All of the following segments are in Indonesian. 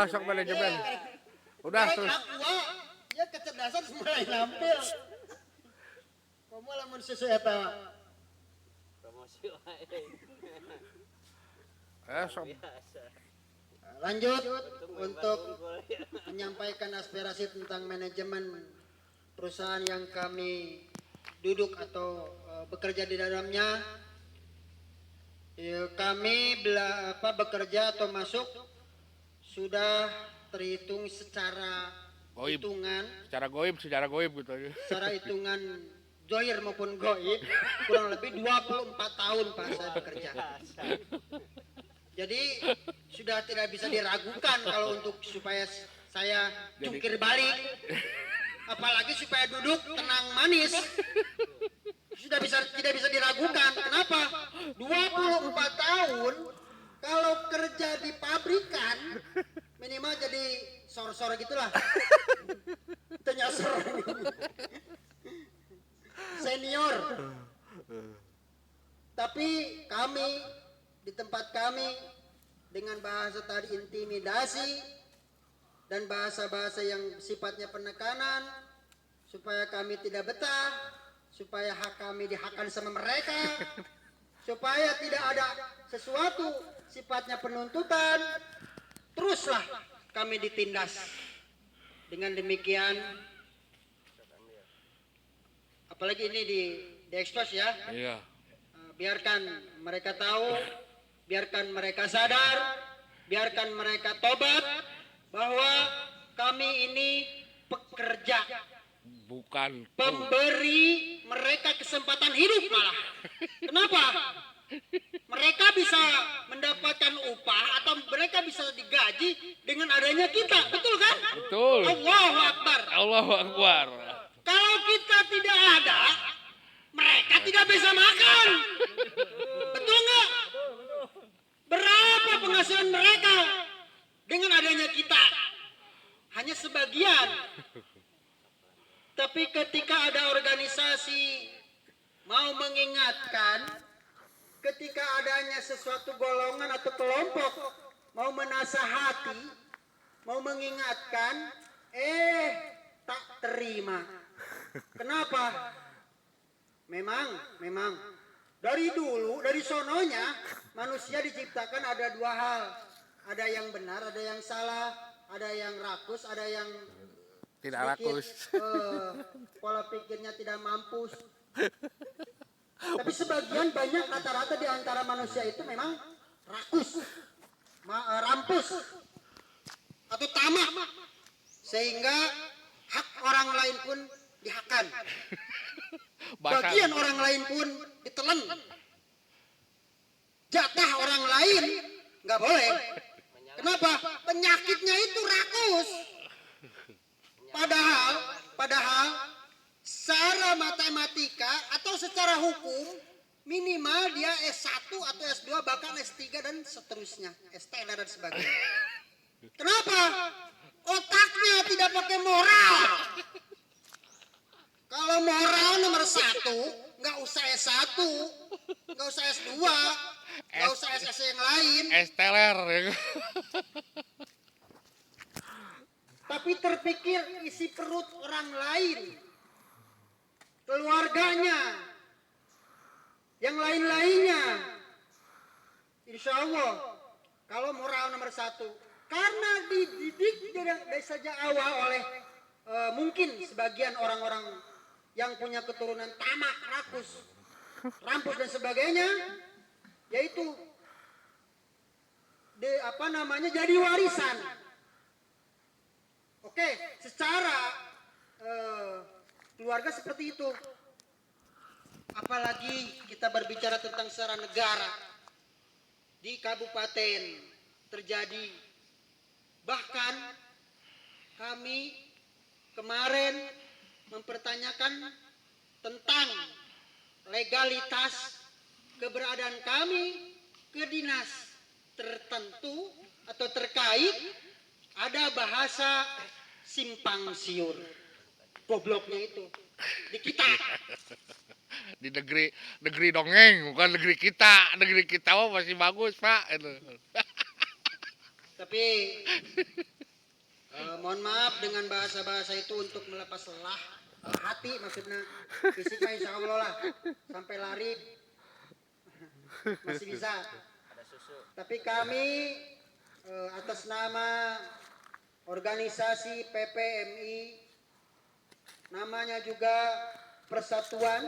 Udah, sok manajemen. Udah terus. Ya kecerdasan mulai nampil. Kamu lamun sesuai eta. Promosi wae. Sok. Lanjut untuk menyampaikan aspirasi tentang manajemen perusahaan yang kami duduk atau bekerja di dalamnya. Kami bekerja atau masuk sudah terhitung secara Goib. hitungan, Secara goib gitu. secara hitungan zohir maupun goib kurang lebih 24 tahun Pak saya bekerja. Jadi sudah tidak bisa diragukan kalau untuk supaya saya jungkir balik, apalagi supaya duduk tenang manis. Tidak bisa diragukan. Kenapa? 24 tahun kalau kerja di pabrikan minimal jadi sor-sor gitulah. Tenyasor. Senior. Tapi kami di tempat kami dengan bahasa tadi intimidasi dan bahasa-bahasa yang sifatnya penekanan supaya kami tidak betah, supaya hak kami dihakan sama mereka, supaya tidak ada sesuatu sifatnya penuntutan, teruslah kami ditindas. Dengan demikian, apalagi ini di expose ya, Iya. biarkan mereka tahu, biarkan mereka sadar, biarkan mereka tobat bahwa kami ini pekerja, Bukan pemberi mereka kesempatan hidup malah. Kenapa? Mereka bisa mendapatkan upah atau mereka bisa digaji dengan adanya kita, betul kan? betul. Allahu Akbar. Allahu Akbar. Kalau kita tidak ada, mereka tidak bisa makan. Betul nggak? Berapa penghasilan mereka dengan adanya kita? Hanya sebagian. Tapi ketika ada organisasi mau mengingatkan, ketika adanya sesuatu golongan atau kelompok mau menasihati, mau mengingatkan, tak terima. Kenapa? Memang dari dulu, dari sononya manusia diciptakan ada dua hal. Ada yang benar, ada yang salah, ada yang rakus, ada yang Tidak sedikit, rakus. pola pikirnya tidak mampus. Tapi sebagian banyak rata-rata di antara manusia itu memang rakus, rampus, atau tamak. Sehingga hak orang lain pun dihakan. Bagian orang lain pun ditelan. Jatah orang lain nggak boleh. Kenapa? Penyakitnya itu rakus. Padahal secara matematika atau secara hukum minimal dia S1 atau S2 bahkan S3 dan seterusnya, STL dan sebagainya. Kenapa? Otaknya tidak pakai moral. Kalau moral nomor 1, nggak usah S1, nggak usah S2, nggak usah SS yang lain. Esteller. Tapi terpikir isi perut orang lain, keluarganya, yang lain-lainnya. Insya Allah, kalau moral nomor 1, karena dididik dari sejak awal oleh mungkin sebagian orang-orang yang punya keturunan tamak, rakus, rampus dan sebagainya, yaitu jadi warisan. Oke, secara keluarga seperti itu. Apalagi kita berbicara tentang secara negara. Di kabupaten terjadi. Bahkan kami kemarin mempertanyakan tentang legalitas keberadaan kami ke dinas tertentu atau terkait. Ada bahasa simpang siur. Gobloknya itu di kita. Di negeri dongeng, bukan negeri kita. Negeri kita mah masih bagus, Pak. Tapi mohon maaf dengan bahasa-bahasa itu untuk melepas lelah hati, maksudnya fisik mah insya Allah lah, sampai lari masih bisa. Ada susu. Tapi kami atas nama organisasi PPMI, namanya juga Persatuan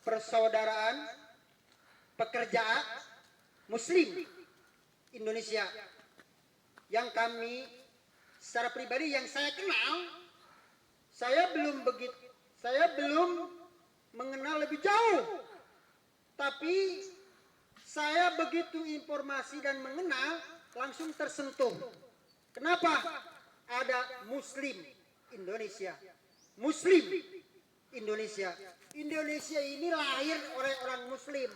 Persaudaraan Pekerja Muslim Indonesia, yang kami secara pribadi yang saya kenal, saya belum mengenal lebih jauh, tapi saya begitu informasi dan mengenal langsung tersentuh. Kenapa? Ada Muslim Indonesia. Muslim Indonesia. Indonesia ini lahir oleh orang Muslim.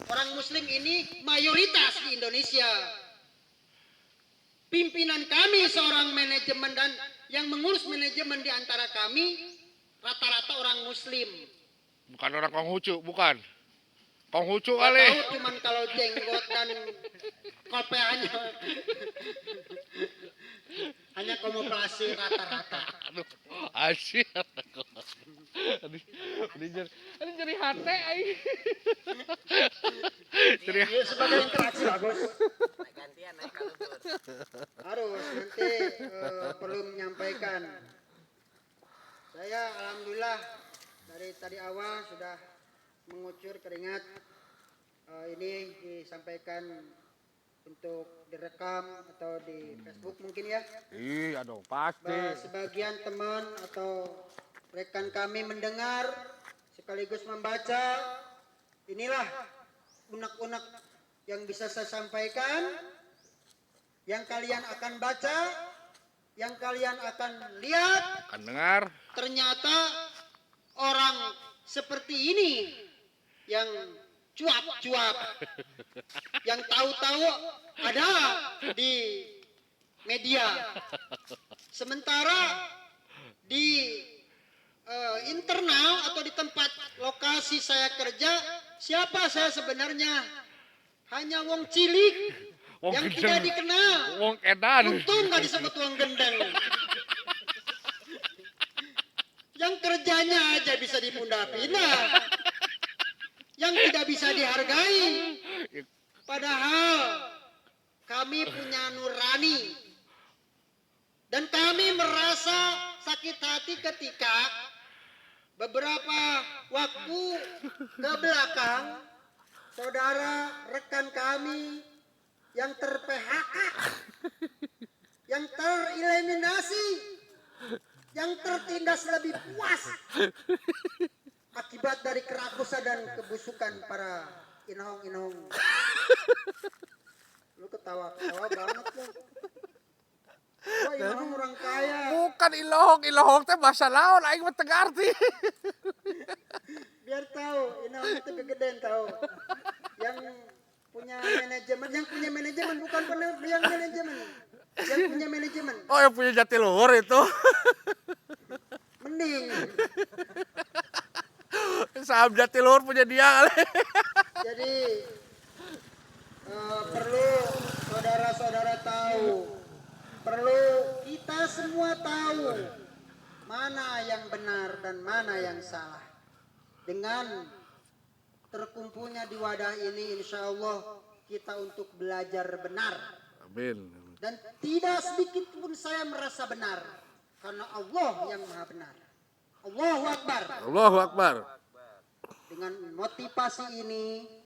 Orang Muslim ini mayoritas di Indonesia. Pimpinan kami seorang manajemen dan yang mengurus manajemen di antara kami rata-rata orang Muslim. Bukan orang Konghucu, bukan. Konghucu Gak kali. tahu cuman kalau jenggot dan kopeannya hanya kamuflase rata-rata. Aduh, asyik. Ini jadi hati aing. Jadi Ya, sebagai interaksi bagus. Naik gantian naik kalubur. Harus nanti perlu menyampaikan. Saya alhamdulillah dari tadi awal sudah mengucur keringat. Ini disampaikan untuk direkam atau di Facebook mungkin ya. iya dong, pasti. Sebagian teman atau rekan kami mendengar sekaligus membaca. Inilah unek-unek yang bisa saya sampaikan, yang kalian akan baca, yang kalian akan lihat. Akan dengar. Ternyata orang seperti ini yang cuap-cuap, yang tahu-tahu ada di media. Sementara di internal atau di tempat lokasi saya kerja, siapa saya sebenarnya? Hanya wong cilik Wong yang gendeng. tidak dikenal. Wong edan. Untung gak disebut wong gendeng. Yang kerjanya aja bisa dipundapina, yang tidak bisa dihargai. Padahal kami punya nurani. Dan kami merasa sakit hati ketika beberapa waktu ke belakang saudara rekan kami yang ter-PHK, yang tereliminasi, yang tertindas lebih puas akibat dari kerakusan dan kebusukan para inhong-inhong. Lu ketawa banget lu. Wah, inhong orang kaya. Bukan ilohong teh bahasa laon aing mah teu ngarti. Biar tahu, inhong itu kegedean tahu. Yang punya manajemen bukan yang manajemen. Yang punya manajemen. Oh, yang punya Jatiluhur itu. Mending. Saham Jatiluhur punya dia kali. Jadi perlu saudara-saudara tahu, perlu kita semua tahu mana yang benar dan mana yang salah. Dengan terkumpulnya di wadah ini, insya Allah kita untuk belajar benar. Amin. Dan tidak sedikit pun saya merasa benar, karena Allah yang maha benar. Allahu Akbar. Allahu Akbar. Dengan motivasi ini